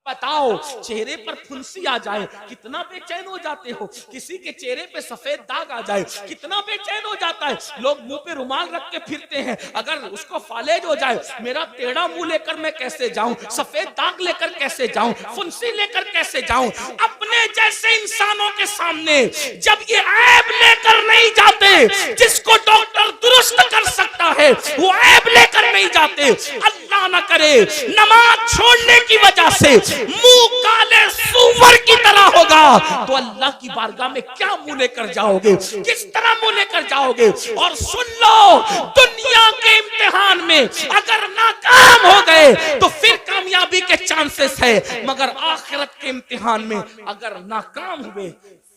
बताओ, चेहरे पर फुंसी आ जाए कितना बेचैन हो जाते हो, किसी के चेहरे पे सफेद दाग आ जाए कितना बेचैन हो जाता है। लोग मुंह पे रुमाल रख के फिरते हैं, अगर उसको फालेज हो जाए, मेरा टेढ़ा मुंह लेकर मैं कैसे जाऊं, सफेद दाग लेकर कैसे जाऊं, फुंसी लेकर कैसे जाऊं। अपने जैसे इंसानों के सामने जब ये ऐब लेकर नहीं जाते, जिसको डॉक्टर दुरुस्त कर सकता है वो ऐब लेकर नहीं जाते। अल्लाह ना करे नमाज छोड़ने की वजह से मुंह काले सूअर की तरह होगा, तो अल्लाह की बारगाह में क्या मुंह लेकर जाओगे, किस तरह मुंह लेकर जाओगे। और सुन लो, दुनिया के इम्तिहान में अगर नाकाम हो गए तो फिर कामयाबी के चांसेस है, मगर आखिरत के इम्तिहान में अगर नाकाम हुए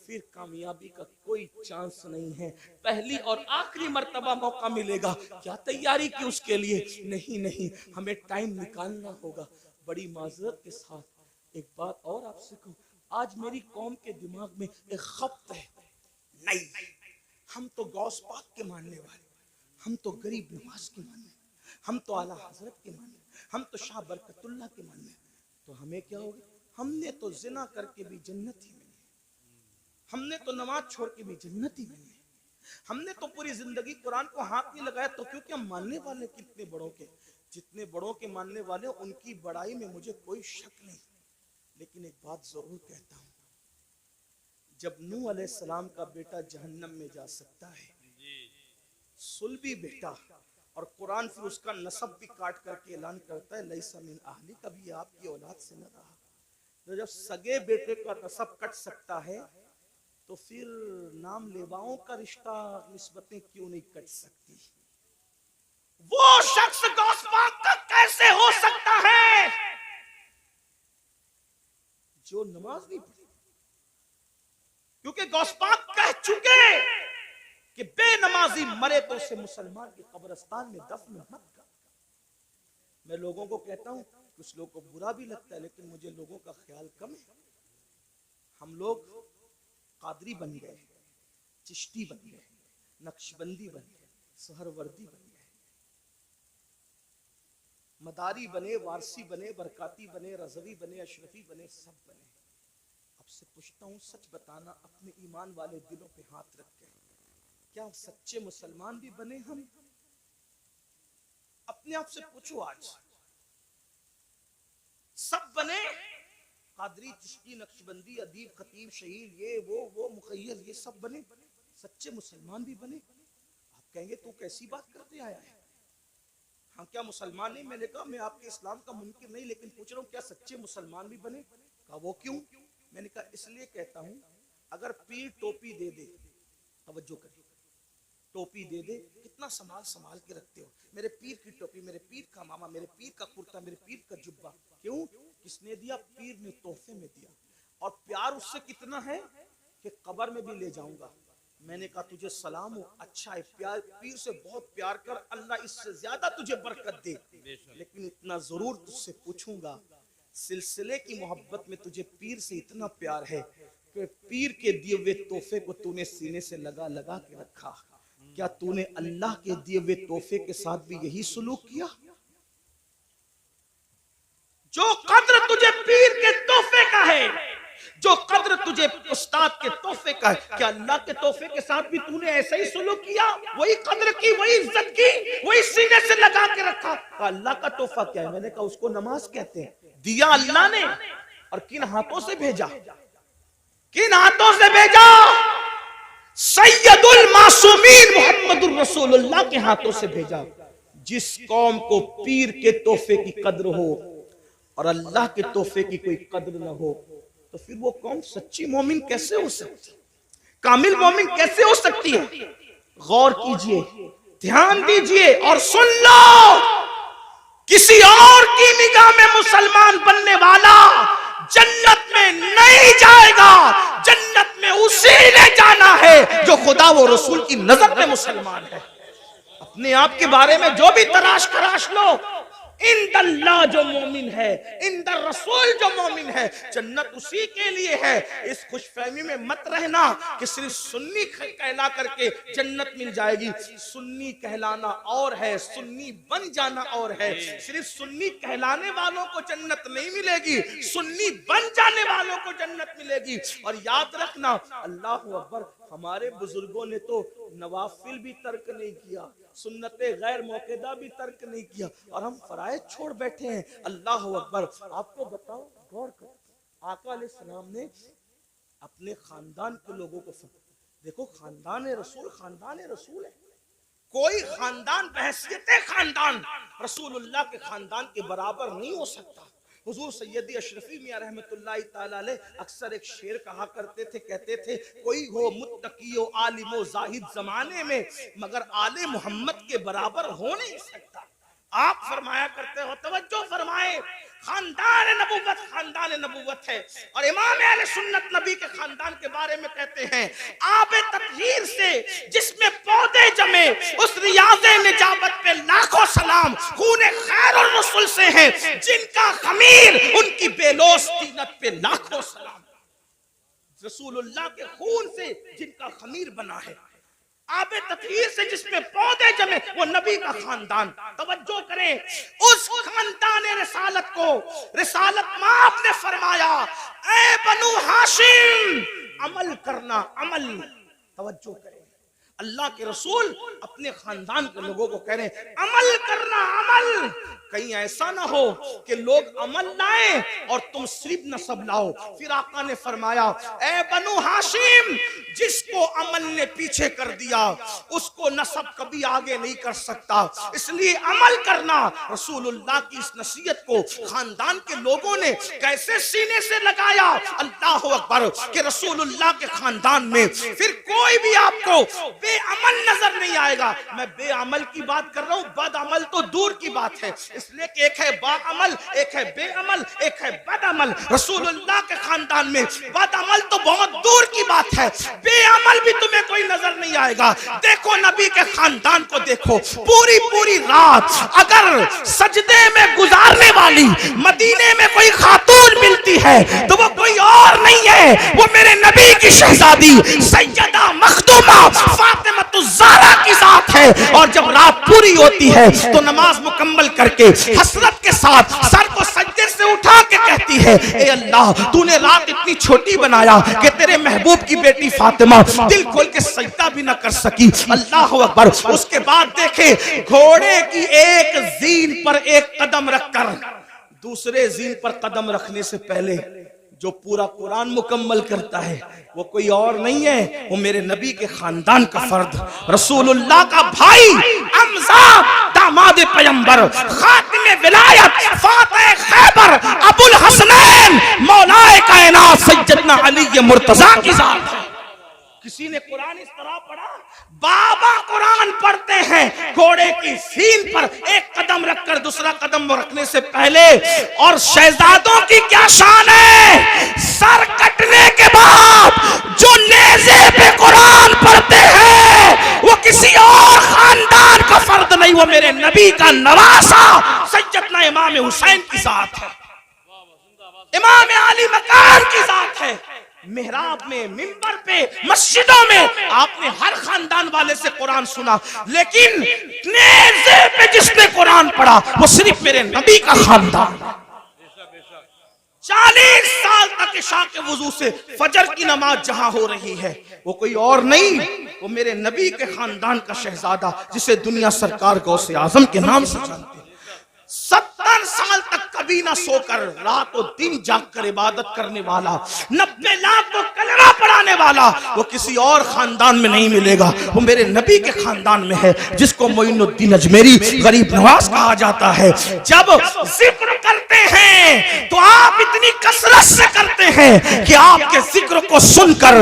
फिर कामयाबी का कोई चांस नहीं है। पहली और आखिरी मर्तबा मौका मिलेगा, क्या तैयारी की उसके लिए? नहीं, हमें टाइम निकालना होगा। बड़ी माजरत के साथ एक बात और आपसे कहूं, आज मेरी कौम के दिमाग में एक खप्त है, नहीं हम तो गौस पाक के मानने वाले, हम तो गरीब नवाज के मानने, हम तो आला हजरत के मानने, हम तो शाह बरकतुल्लाह के मानने, तो हमें क्या होगा? हमने तो जिना करके भी जन्नत ही मिली, हमने तो नमाज छोड़ के भी जन्नत ही मिली, हमने तो पूरी जिंदगी कुरान को हाथ नहीं लगाया, तो क्योंकि हम मानने वाले कितने बड़ों के, जितने बड़ों के मानने वाले उनकी बड़ाई में मुझे कोई शक नहीं। लेकिन एक बात जरूर कहता हूं, जब नूह अलैहिस्सलाम का बेटा जहन्नम में जा सकता है, सुल्बी बेटा, और कुरान फिर उसका नसब भी काट करके ऐलान करता है लैसा मिन अहली, कभी आपकी औलाद से न रहा। तो जब सगे बेटे का नसब कट सकता है तो फिर नाम लेवाओं का रिश्ता, निस्बतें क्यों नहीं कट सकती? वो शख्स गौस पाक का कैसे हो सकता है जो नमाज नहीं पढ़ी? क्योंकि गौस पाक कह चुके कि बेनमाजी मरे तो उसे मुसलमान के कब्रिस्तान में दफन मत कर। मैं लोगों को कहता हूं, कुछ लोगों को बुरा भी लगता है, लेकिन मुझे लोगों का ख्याल कम है। हम लोग कादरी बन गए, चिश्ती बन गए, नक्शबंदी बन गए, सहरवर्दी बन गए, मदारी बने, वारसी बने, बरकाती बने, रजवी बने, अशरफी बने, सब बने। आपसे पूछता हूँ, सच बताना, अपने ईमान वाले दिलों पे हाथ रख के, क्या सच्चे मुसलमान भी बने हम? अपने आप से पूछो, आज सब बने? कादरी, चिश्ती, नक्शबंदी, अदीब, खतीब, शहीद, ये वो मुखय्यर, ये सब बने? सच्चे मुसलमान भी बने? आप कहेंगे तू कैसी बात करते आया है? हाँ, क्या मुसलमान नहीं? मैंने कहा मैं आपके इस्लाम का मुनकिर नहीं, लेकिन पूछ रहा हूँ क्या सच्चे मुसलमान भी बने? कहा वो क्यों? मैंने कहा इसलिए कहता हूँ, अगर पीर टोपी दे दे, तवज्जो करिए, टोपी दे दे, कितना संभाल संभाल के रखते हो, मेरे पीर की टोपी, मेरे पीर का मामा, मेरे पीर का कुर्ता, मेरे पीर का जुब्बा। क्यों? किसने दिया? पीर ने तोहफे में दिया। और प्यार उससे कितना है कि कब्र में भी ले जाऊंगा। मैंने कहा तुझे सलाम हो, अच्छा है, प्यार, पीर से बहुत प्यार कर, अल्लाह इससे ज्यादा तुझे बरकत दे। लेकिन इतना जरूर तुझसे पूछूंगा, सिलसिले की मोहब्बत में तुझे पीर से इतना प्यार है कि पीर के दिए हुए तोहफे को तूने सीने से लगा लगा के रखा, क्या तूने अल्लाह के दिए हुए तोहफे के साथ भी यही सुलूक किया? जो कद्र तुझे पीर के तोहफे का है, जो कद्र तुझे उस्ताद के तोहफे का है, क्या अल्लाह के तोहफे के साथ भी तूने ऐसा ही सुलूक किया? वही कद्र की, वही इज्जत की, वही सीने से लगा के रखा? अल्लाह का तोहफा क्या है? मैंने कहा उसको नमाज कहते हैं। दिया अल्लाह ने, और किन हाथों से भेजा? किन हाथों से भेजा? सैयदुल मासूमीन मुहम्मदुर रसूलुल्लाह के हाथों से भेजा। जिस कौम को पीर के तोहफे की कद्र हो और अल्लाह के तोहफे की कोई कद्र न हो, तो फिर वो कौम सच्ची मोमिन कैसे हो सकती, कामिल मोमिन कैसे हो सकती है? गौर कीजिए, ध्यान दीजिए और सुन लो, किसी और की निगाह में मुसलमान बनने वाला जन्नत में नहीं जाएगा। जन्नत में उसी ने जाना है जो खुदा व रसूल की नजर में मुसलमान है। अपने आप के बारे में जो भी तराश कराश लो, इंदल्लाह जो मोमिन है, इंदर रसूल जो मोमिन है, जन्नत उसी के लिए है। इस खुशफहमी में मत रहना कि सिर्फ सुन्नी कहला करके जन्नत मिल जाएगी। सुन्नी कहलाना और है, सुन्नी बन जाना और है। सिर्फ सुन्नी कहलाने वालों को जन्नत नहीं मिलेगी, सुन्नी बन जाने वालों को जन्नत मिलेगी। और याद रखना, अल्लाहु अकबर, हमारे बुजुर्गों ने तो नवाफिल भी तर्क नहीं किया, सुन्नते गैर मौकेदा भी तर्क नहीं किया, और हम फराइज छोड़ बैठे हैं। अल्लाह अकबर। आपको बताओ, गौर करो, आका अलैहिस्सलाम ने अपने खानदान के लोगों को, देखो खानदान रसूल है, कोई खानदान बहैसियत खानदान रसूलुल्लाह के खानदान के बराबर नहीं हो सकता। हुजूर सैयदी अशरफी मियां रहमतुल्लाहि ताला अलैह अक्सर एक शेर कहा करते थे, कहते थे, कोई हो मुत्तकी आलिमो जाहिद जमाने में, मगर आले मोहम्मद के बराबर हो नहीं सकता। आप फरमाया करते हो, तवज्जो फरमाए, खानदान नबूवत है। और इमाम अहले सुन्नत नबी के खानदान के बारे में कहते हैं, आबे तत्हीर से जिसमें पौधे जमे, उस रियाज़े निजाबत पे लाखों सलाम। खूने खैर और रसूल से है जिनका खमीर, उनकी बेलोस तीनत पे लाखों सलाम। रसूलुल्लाह के खून से जिनका खमीर बना है, आबे तत्हीर से जिसमें पौधे जमे, वो नबी का खानदान। तवज्जो करें, उस खानदान रिसालत को रिसालत माप ने फरमाया, ऐ बनु हाशिम अमल करना, अमल। तवज्जो करें, अल्लाह के रसूल अपने खानदान के लोगों को कह रहे हैं, अमल करना, अमल। कहीं ऐसा ना हो कि लोग अमल लाएं और तुम सिर्फ नसब लाओ। फिर आका ने फरमाया, ए बनु हाशिम, जिसको अमल ने पीछे कर दिया उसको नसब कभी आगे नहीं कर सकता, इसलिए अमल करना। रसूलुल्लाह की इस नसीहत को खानदान के लोगों ने कैसे सीने से लगाया, अल्लाह अकबर, कि रसूलुल्लाह के खानदान में फिर कोई भी आपको बेअमल नजर नहीं आएगा। मैं बेअमल की बात कर रहा हूं, बदअमल तो दूर की बात है, इसलिए कि एक है बाअमल, एक है बेअमल, एक है बदअमल। रसूलुल्लाह के खानदान में बदअमल तो बहुत दूर की बात है, बेअमल भी तुम्हें कोई नजर नहीं आएगा। देखो नबी के खानदान को देखो, पूरी पूरी रात अगर सजदे में गुजारने वाली मदीने में कोई खातून मिलती है तो वो कोई और नहीं है, वो मेरे नबी की शहजादी सैयदा मखदूमा फातिमा ज़हरा की जात है। और जब रात पूरी होती है तो नमाज मुकम्मल करके हसरत के साथ सर को सजदे से उठा के कहती है, ए अल्लाह, तूने रात इतनी छोटी बनाया कि तेरे महबूब की बेटी फातिमा दिल खोल के सजदा भी ना कर सकी। अल्लाह अकबर। उसके बाद देखे, घोड़े की एक जीन पर एक कदम रखकर दूसरे जीन पर कदम रखने से पहले जो पूरा कुरान मुकम्मल करता है वो कोई और नहीं है, वो मेरे नबी के खानदान का फर्द, रसूलुल्लाह का भाई हमजा दामाद पैगंबर खातिमे विलायत फातिह खैबर अबुल हसनैन मौलाए कायनात सैयदना अली मुर्तजा की जात है। किसी ने कुरान इस तरह पढ़ा, बाबा कुरान पढ़ते हैं घोड़े की सीन पर एक कदम रखकर दूसरा कदम रखने से पहले। और शहजादों की क्या शान है, सर कटने के बाद जो नेज़े पे कुरान पढ़ते हैं वो किसी और खानदान का फर्द नहीं, वो मेरे नबी का नवासा सैयदना इमाम हुसैन की जात है, इमाम अली मकान की जात है। मेहराब में, मिंबर पे, मस्जिदों में आपने हर खानदान वाले से कुरान सुना, लेकिन नेज़े पे जिसने कुरान पढ़ा वो सिर्फ मेरे नबी का खानदान। 40 साल तक इशा के वुजू से फजर की नमाज जहां हो रही है वो कोई और नहीं, वो मेरे नबी के खानदान का शहजादा, जिसे दुनिया सरकार गौसे आजम के नाम से जानते हैं। 70 साल तक कभी ना सोकर रात और दिन जागकर इबादत करने वाला, 90 लाख को कलमा पढ़ाने वाला, वो किसी और खानदान में नहीं मिलेगा, वो मेरे नबी के खानदान में है, जिसको मोइनुद्दीन अजमेरी गरीब नवाज कहा जाता है। जब जिक्र करते हैं तो आप इतनी कसरत से करते हैं कि आपके जिक्र को सुनकर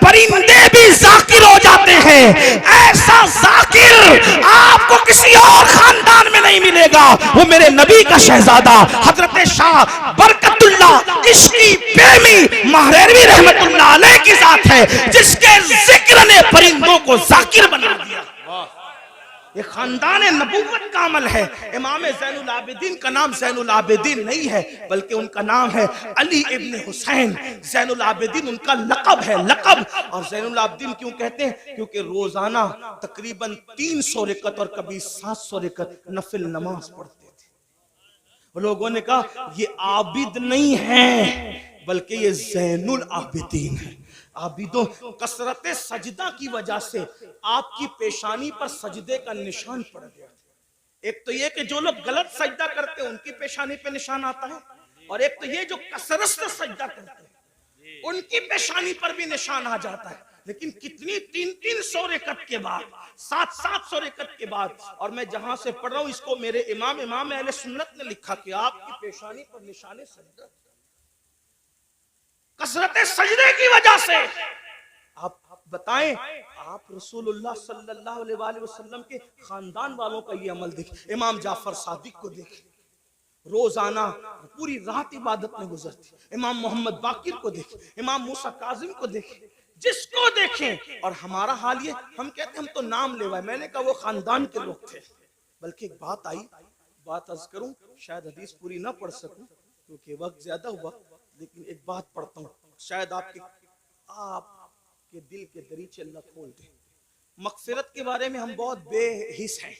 परिंदे भी जाकिर हो जाते हैं। ऐसा जाकिर आपको किसी और खानदान में नहीं मिलेगा, वो मेरे नबी का शहजादा हजरत शाह बरकतुल्लाह इश्की प्रेमी महरेरवी रहमतुल्लाह अलैह की जात है, जिसके जिक्र ने परिंदों को जाकिर बना दिया। ये खानदान नबूवत का अमल है। इमाम ज़ैनुल आबिदीन का नाम ज़ैनुल आबिदीन नहीं है, बल्कि उनका नाम है अली इब्न हुसैन। ज़ैनुल आबिदीन उनका लक़ब है, लक़ब। और ज़ैनुल आबिदीन क्यों कहते हैं? क्योंकि रोजाना तकरीबन 300 रकअत और कभी 700 रकअत नफिल नमाज पढ़ते थे। लोगों ने कहा ये आबिद नहीं है, बल्कि ये ज़ैनुल आबिदीन है। आबिदों, कसरत सजदा की वजह से आपकी पेशानी पर सजदे का निशान पड़ गया। एक तो ये कि जो लोग गलत सजदा करते हैं उनकी पेशानी पे निशान आता है, और एक तो ये जो कसरत से सजदा करते हैं उनकी पेशानी पर भी निशान आ जाता है। लेकिन कितनी 300 रकअत के बाद, 700 रकअत के बाद, और मैं जहां से पढ़ रहा हूं इसको मेरे इमाम अहले सुन्नत ने लिखा कि आपकी पेशानी पर निशान सजदा कसरत सजदे की वजह से। आप बताएं, आप रसूलुल्लाह सल्लल्लाहु अलैहि वसल्लम के खानदान वालों का ये अमल देखें। इमाम जाफर सादिक को देखें, रोजाना पूरी रात इबादत में गुजरती। इमाम मोहम्मद बाकिर को देखें, इमाम मूसा काजिम को देखें, जिसको देखें। और हमारा हाल ये, हम कहते हम तो नाम लेवाए। मैंने कहा वो खानदान के लोग थे। बल्कि एक बात आई, बात अर्ज करूं, शायद हदीस पूरी ना पढ़ सकूं क्योंकि वक्त ज्यादा हुआ, लेकिन एक बात पढ़ता हूँ, शायद आपके दिल के दरीचे अल्लाह खोल दे। मगफिरत के बारे में हम बहुत बेहिस हैं,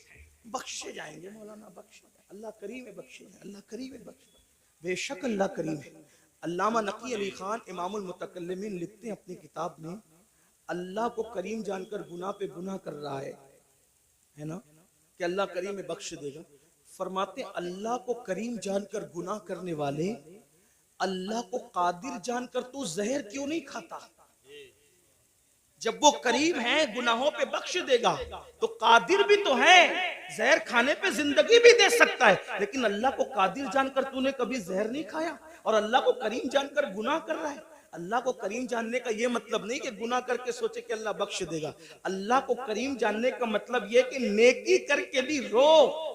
बख्शे जाएंगे मौलाना, बख्शे, अल्लाह करीम है, बख्शे, अल्लाह करीम है, बख्शे, बेशक अल्लाह करीम है। अल्लामा नकी अली खान इमामुल मुतकल्लिमीन लिखते हैं अपनी किताब में, अल्लाह को करीम जानकर गुनाह पे गुनाह कर रहा है ना, कि अल्लाह करीम है, बख्श देगा। फरमाते अल्लाह को करीम जानकर गुनाह करने वाले, अल्लाह को कादिर जानकर तू जहर क्यों नहीं खाता? जब वो करीम है, गुनाहों पे बख्श देगा, तो कादिर भी तो है, जहर खाने पे जिंदगी भी दे सकता है। लेकिन अल्लाह को कादिर जानकर तूने कभी जहर नहीं खाया, और अल्लाह को करीम जानकर गुनाह कर रहा है। अल्लाह को करीम जानने का ये मतलब नहीं कि गुनाह करके सोचे कि अल्लाह बख्श देगा। अल्लाह को करीम जानने का मतलब ये कि नेकी करके भी रो,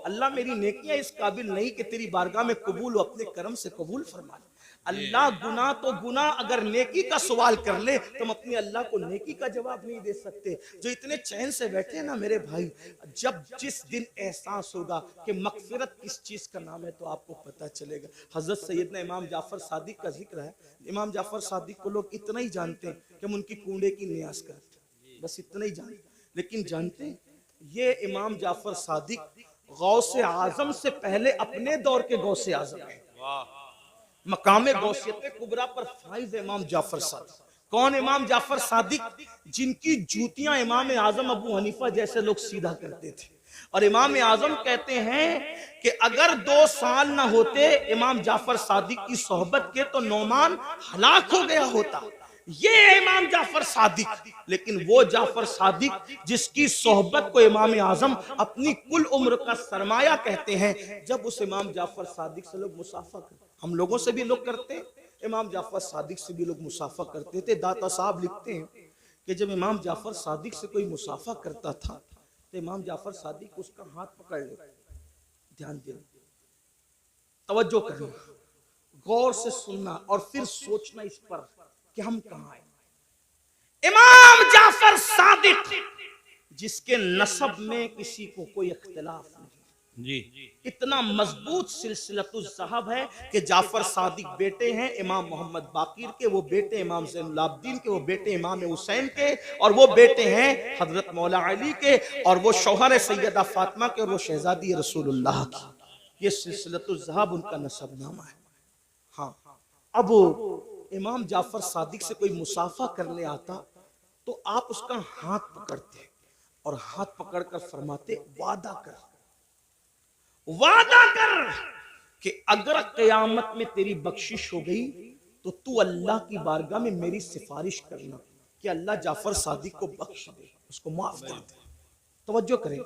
अल्लाह मेरी नेकियां इस काबिल नहीं कि तेरी बारगाह में कबूल हो, अपने करम से कबूल फरमा ले। अल्लाह गुनाह तो गुनाह, अगर नेकी का सवाल कर ले तो हम अपने अल्लाह को नेकी का जवाब नहीं दे सकते। जो इतने चैन से बैठे हैं ना मेरे भाई, जब जिस दिन एहसास होगा कि मगफिरत किस चीज का नाम है तो आपको पता चलेगा। हजरत सैयदना इमाम जाफर सादिक का जिक्र है। इमाम जाफर सादिक को लोग इतना ही जानते हैं कि हम उनकी कूड़े की नियाज करते हैं, बस इतना ही जानते। लेकिन जानते हैं ये इमाम जाफर सादिक गौसे आजम से पहले अपने दौर के गौसे आजम है। मकामे गौसियत कुबरा पर फाइज इमाम जाफर सादिक। कौन इमाम जाफर सादिक? जिनकी जूतियां इमाम आजम अबू हनीफा जैसे लोग सीधा करते थे। और इमाम आजम कहते हैं कि अगर 2 साल ना होते इमाम जाफर सादिक की सोहबत के तो नौमान हलाक हो गया होता। ये इमाम जाफर सादिक। लेकिन वो जाफर सादिक जिसकी सोहबत को इमाम आजम अपनी कुल उम्र का सरमाया कहते हैं, जब उस इमाम जाफर सादिक से लोग मुसाफा करते, हम लोगों से भी लोग करते हैं, इमाम जाफर सादिक से भी लोग मुसाफा करते थे। दाता साहब लिखते हैं कि जब इमाम जाफर सादिक से कोई मुसाफा करता था तो इमाम जाफर सादिक उसका हाथ पकड़ ले, ध्यान देना, तवज्जो करना, गौर से सुनना और फिर सोचना इस पर कि हम कहां आए। इमाम जाफर सादिक जिसके नसब में किसी को कोई इख्तिलाफ नहीं जी, इतना मजबूत सिलसिलतुल ज़हब है कि जाफर सादिक बेटे हैं इमाम मोहम्मद बाकिर के, वो बेटे इमाम ज़ैनुल आबिदीन के, वो बेटे इमाम हुसैन के, और वो बेटे हैं हजरत मौला अली के, और वो शौहर सैयदा फातिमा के, और वो शहजादी रसूलुल्लाह की। ये सिलसिलतुल ज़हब उनका नसबनामा है। हाँ, अब इमाम जाफर सादिक से कोई मुसाफा करने आता तो आप उसका हाथ पकड़ते और हाथ पकड़कर फरमाते वादा कर, वादा कर कि अगर क़यामत में तेरी बख्शिश हो गई तो तू अल्लाह की बारगाह में मेरी सिफारिश करना कि अल्लाह जाफर सादिक को बख्श दे, उसको माफ कर दे। तवज्जो करें,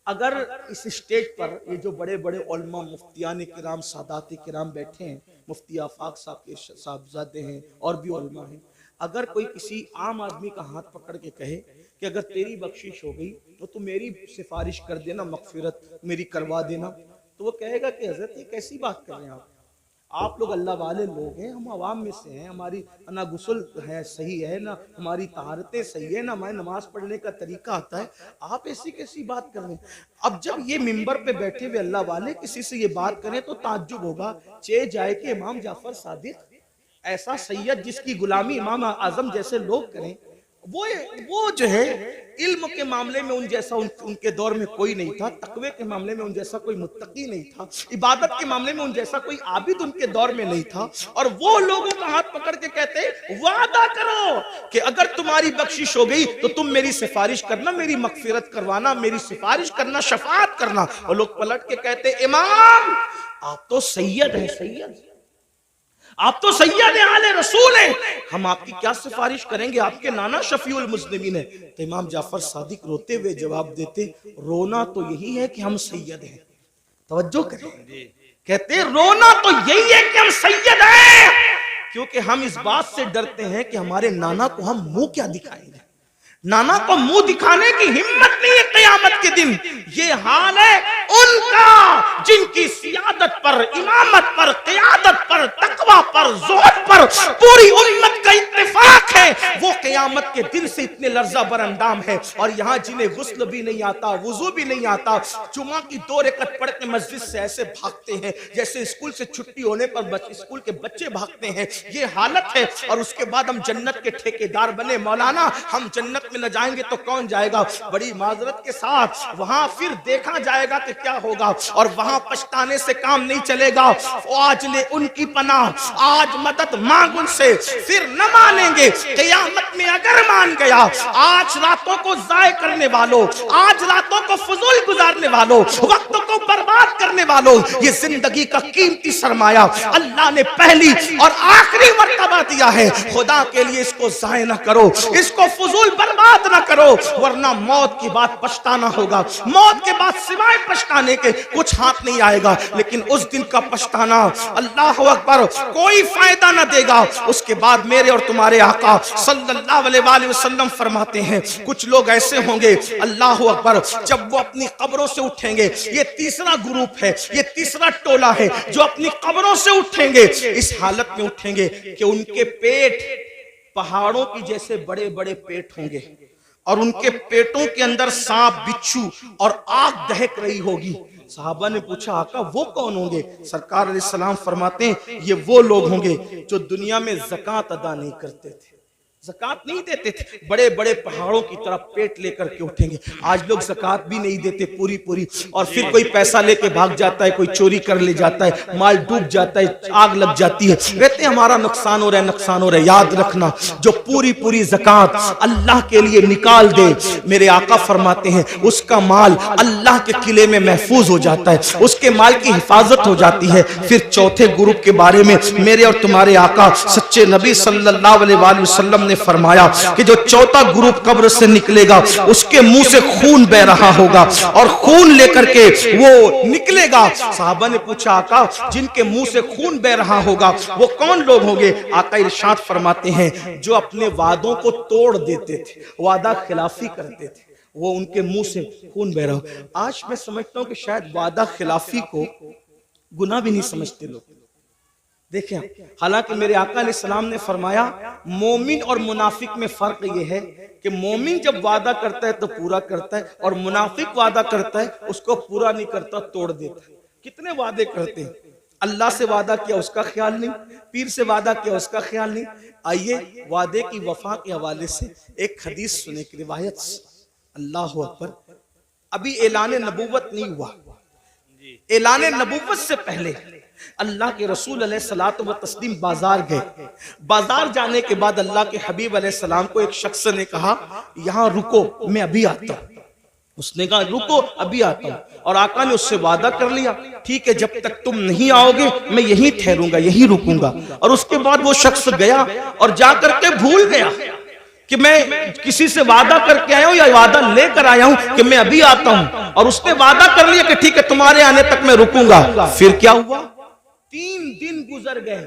अगर इस स्टेज पर ये जो बड़े बड़े उलमा, मुफ्तियान किराम, सादात किराम बैठे हैं, मुफ्ती आफाक साहब के साहबजादे हैं और भी उलमा हैं, अगर कोई किसी आम आदमी का हाथ पकड़ के कहे कि अगर तेरी बख्शिश हो गई तो तू मेरी सिफारिश कर देना, मगफिरत मेरी करवा देना, तो वो कहेगा कि हजरत ये कैसी बात कर रहे हैं आप, आप लोग अल्लाह वाले लोग हैं, हम आवाम में से हैं, हमारी ना गुस्ल है सही है, ना हमारी तहारतें सही है, ना हमारे नमाज पढ़ने का तरीका आता है, आप ऐसी कैसी बात कर रहे हैं। अब जब ये मिंबर पे बैठे हुए अल्लाह वाले किसी से ये बात करें तो ताज्जुब होगा, चे जाए कि इमाम जाफर सादिक ऐसा सैयद जिसकी गुलामी इमाम आजम जैसे लोग करें, वो जो है इल्म के मामले में उन जैसा उनके दौर में कोई नहीं था, तकवे के मामले में उन जैसा कोई मुत्तकी नहीं था, इबादत के मामले में उन जैसा कोई आबिद उनके दौर में नहीं था। और वो लोगों का हाथ पकड़ के कहते वादा करो कि अगर तुम्हारी बख्शिश हो गई तो तुम मेरी सिफारिश करना, मेरी मगफिरत करवाना, मेरी सिफारिश करना, शफाअत करना। और लोग पलट के कहते इमाम आप तो सैयद हैं, सैयद आप तो सैयद आले रसूल हैं, हम आपकी क्या सिफारिश करेंगे, आपके नाना शफीउल मुस्लिमीन है। तो इमाम जाफर सादिक रोते हुए जवाब देते, रोना तो यही है कि हम सैयद हैं। तवज्जो करें, कहते रोना तो यही है कि हम सैयद हैं, क्योंकि हम इस बात से डरते हैं कि हमारे नाना को हम मुंह क्या दिखाएंगे, नाना को मुंह दिखाने की हिम्मत नहीं है क़यामत के दिन। ये हाल है उनका जिनकी सियादत पर, इमामत पर, क़यादत पर, तकवा पर, ज़ुहद पर पूरी उम्मत का इत्तेफाक है। वो क़यामत के दिन से इतने लर्जा बरअंदाम है। और यहाँ जिन्हें गुस्ल भी नहीं आता, वुजू भी नहीं आता, जुमा की 2 रकअत पढ़ के मस्जिद से ऐसे भागते हैं जैसे स्कूल से छुट्टी होने पर स्कूल के बच्चे भागते हैं, ये हालत है। और उसके बाद हम जन्नत के ठेकेदार बने, मौलाना हम जन्नत में न जाएंगे तो कौन जाएगा। बड़ी माजरत के साथ वहां फिर देखा जाएगा कि क्या होगा, और वहां पछताने से काम नहीं चलेगा। आज ले उनकी पनाह, आज मदद मांग उनसे, फिर न मानेंगे क़यामत में अगर मान गया। आज रातों को जाय करने वालों, आज रातों को फजूल गुजारने वालों, वक्त को बर्बाद करने वालों, ये जिंदगी का कीमती सरमाया अल्लाह ने पहली और आखिरी मर्तबा दिया है। खुदा के लिए इसको जाय न करो, इसको फजूल बर्बाद न करो, वरना मौत की बात पछताना होगा। मौत के बाद सिवाय पछताने के कुछ हाथ नहीं आएगा। लेकिन उस दिन का पछताना अल्लाह अकबर कोई फायदा न देगा। उसके बाद मेरे और तुम्हारे आका सल्लल्लाहु अलैहि वसल्लम फरमाते हैं, कुछ लोग ऐसे होंगे अल्लाह अकबर, जब वो अपनी कब्रों से उठेंगे, ये तीसरा ग्रुप है, ये तीसरा टोला है जो अपनी कब्रों से उठेंगे, इस हालत में उठेंगे कि उनके पेट पहाड़ों की जैसे बड़े बड़े पेट होंगे, और उनके पेटों के अंदर सांप, बिच्छू और आग दहक रही होगी। साहबा ने पूछा, आका वो कौन होंगे? सरकार अलैहिस्सलाम फरमाते हैं, ये वो लोग होंगे जो दुनिया में ज़कात अदा नहीं करते थे, ज़कात नहीं देते थे, बड़े बड़े पहाड़ों की तरफ पेट लेकर के उठेंगे। आज लोग ज़कात भी नहीं देते पूरी पूरी, और फिर कोई पैसा लेके भाग जाता है, कोई चोरी कर ले जाता है, माल डूब जाता है, आग लग जाती है, कहते हैं हमारा नुकसान हो रहा है, नुकसान हो रहा है। याद रखना, जो पूरी पूरी ज़कात अल्लाह के लिए निकाल दे, मेरे आका फरमाते हैं उसका माल अल्लाह के किले में महफूज हो जाता है, उसके माल की हिफाजत हो जाती है। फिर चौथे ग्रुप के बारे में मेरे और तुम्हारे आका सच्चे नबी सल्लल्लाहु अलैहि वसल्लम ने फरमाया कि जो चौथा ग्रुप कब्र से निकलेगा उसके मुंह से खून बह रहा होगा, और खून लेकर के वो निकलेगा। साहबा ने पूछा, आका जिनके मुंह से खून बह रहा होगा वो कौन लोग होंगे? आका इरशाद फरमाते हैं, जो अपने वादों को तोड़ देते थे, वादा खिलाफी करते थे, वो उनके मुंह से खून बह रहा हो। आज मैं समझता हूं कि शायद वादा खिलाफी को गुनाह भी नहीं समझते लोग। देखें, हालांकि मेरे आका अलैहिस्सलाम ने फरमाया मोमिन और मुनाफिक में फर्क यह है कि मोमिन जब वादा करता है तो पूरा करता है, और मुनाफिक वादा करता है उसको पूरा नहीं करता, तोड़ देता है। कितने वादे करते हैं, अल्लाह से वादा किया उसका ख्याल नहीं, पीर से वादा किया उसका ख्याल नहीं। आइए वादे की वफा के हवाले से एक हदीस सुने की रिवायत। अल्लाह अकबर, अभी ऐलान नबूवत नहीं हुआ, ऐलान नबूवत से पहले अल्लाह के रसूल अलैहिस्सलातु व तस्लीम बाजार गए। बाजार जाने के बाद अल्लाह के हबीब अलैहिस्सलाम को एक शख्स ने कहा, यहाँ रुको, मैं अभी आता हूँ। उसने कहा रुको, अभी आता हूँ। और आका ने उससे वादा कर लिया, ठीक है जब तक तुम नहीं आओगे मैं यहीं ठहरूंगा, यहीं रुकूंगा। और उसके बाद वो शख्स गया और जाकर के भूल गया कि मैं किसी से वादा करके आया हूं या वादा लेकर आया हूं कि मैं अभी आता हूं, और उसने वादा कर लिया कि ठीक है तुम्हारे आने तक मैं रुकूंगा। फिर क्या हुआ, 3 दिन गुजर गए।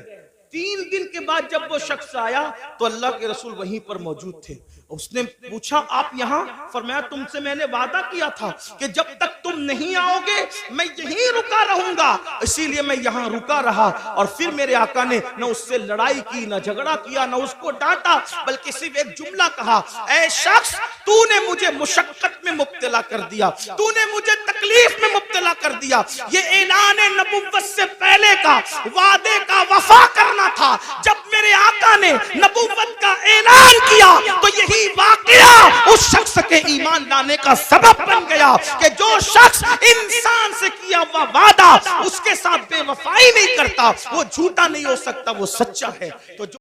3 दिन के बाद जब वो शख्स आया तो अल्लाह के रसूल वहीं पर मौजूद थे। उसने पूछा आप यहाँ? फरमाया तुमसे मैंने वादा किया था कि जब तक तुम नहीं आओगे मैं यहीं रुका रहूंगा, इसीलिए मैं यहाँ रुका रहा। और फिर मेरे आका ने न उससे लड़ाई की, न झगड़ा किया, न उसको डांटा, बल्कि सिर्फ एक जुमला कहा, ऐ शख्स तूने मुझे मुशक्कत में मुब्तला कर दिया, तूने मुझे तकलीफ में मुब्तला कर दिया। ये ऐलान नबुव्वत से पहले का वादे का वफा करना था। जब मेरे आका ने नबुव्वत का ऐलान किया तो यही वाकया उस शख्स के ईमान लाने का सबब बन गया कि जो शख्स इंसान से किया हुआ वादा उसके साथ बेवफाई नहीं करता, वो झूठा नहीं हो सकता, वो सच्चा है। तो